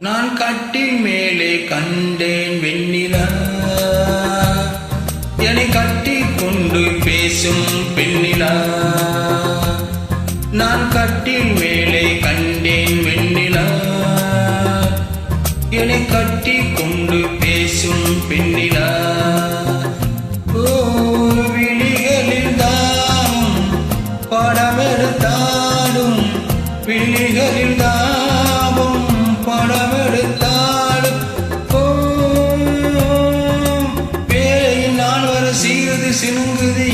நான் கட்டில் மேலே கண்டேன் வெண்ணிலா, என்னை கட்டி கொண்டு பேசும் பெண்ணிலா. நான் கட்டில் மேலே கண்டேன் வெண்ணிலா, என்னை கட்டி கொண்டு பேசும் பெண்ணிலா. விழிகளில் தாம் படமெடுத்தாலும், விழிகளில் தாமும் படமெடுத்தாலும், வேலையில் நான் வர சீருது சினுங்குது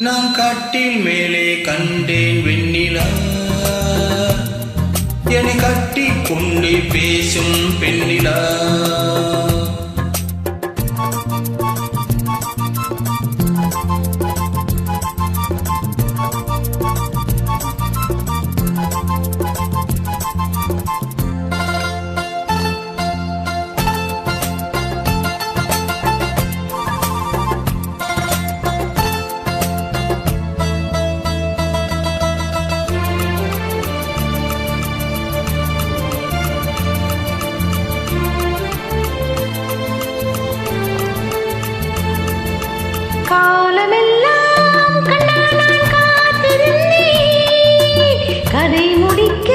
நான் கட்டில் மேலே கண்டேன் வெண்ணிலா, என்னை கட்டி கொண்டு பேசும் பெண்ணிலா. காலமெல்லாம் கண்ணால் காத்திருந்தேன், கதை முடிக்க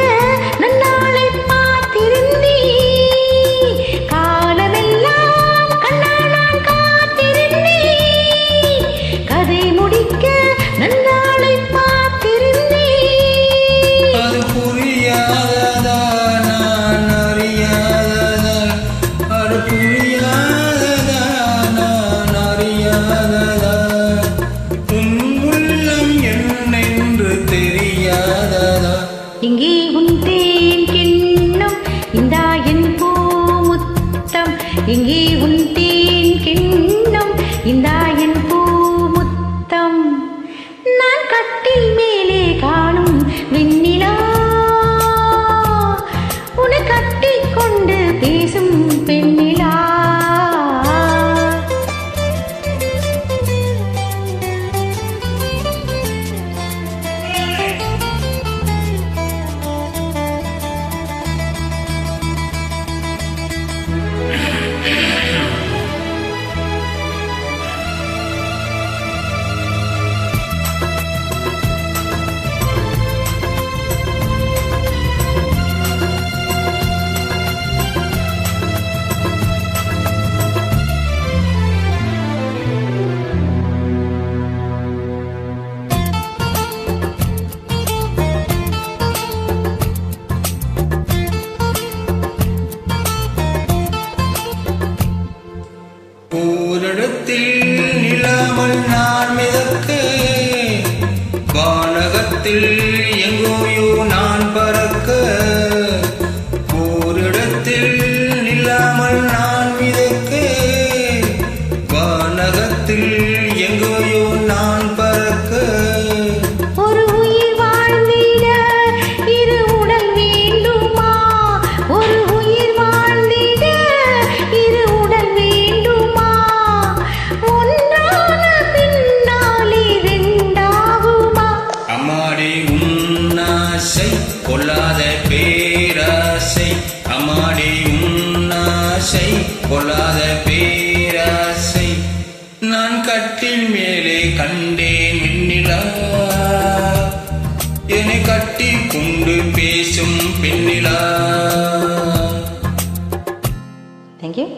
நன்னாளை பார்த்திருந்தேன். காலமெல்லாம் கண்ணால் காத்திருந்தேன், கதை முடிக்க நன்னாளை பார்த்திருந்தேன். அது புரியாததா நான் அறியாததா, அது புரியாததா நான் அறியாததா, இங்கே உன் தேன் கிண்ணம் இந்தா என் பூமுத்தம், இங்கே உன் தேன் கிண்ணம் இந்தா என் பூமுத்தம். நான் கட்டில் மேலே காணும் வெண்ணிலா, உன்னை கட்டி கொண்டு பேசும் பெண்ணிலா. ஓரிடத்தில் நிலாமல் நான் மிதக்க, வானகத்தில் எங்கோயோ நான் பறக்க. ஓரிடத்தில் நிலாமல் நான் மிதக்க, வானகத்தில் எங்கோயோ நான் பறக்க. ஒரு உயிர் வாழ்ந்திட இரு உடல் வேண்டுமா, ஒரு உயிர் வாழ்ந்திட இரு உடல் வேண்டுமா, ஒன்றான பின்னாலே ரெண்டாகுமா. அம்மாடி உன்னாசை கொள்ளாத பேராசை, அம்மாடி உன்னாசை கொள்ளாத பேராசை. நான் கட்டில் மேலே கண்டேன் வெண்ணிலா, என்னை கட்டி கொண்டு பேசும் பெண்ணிலா. Thank you.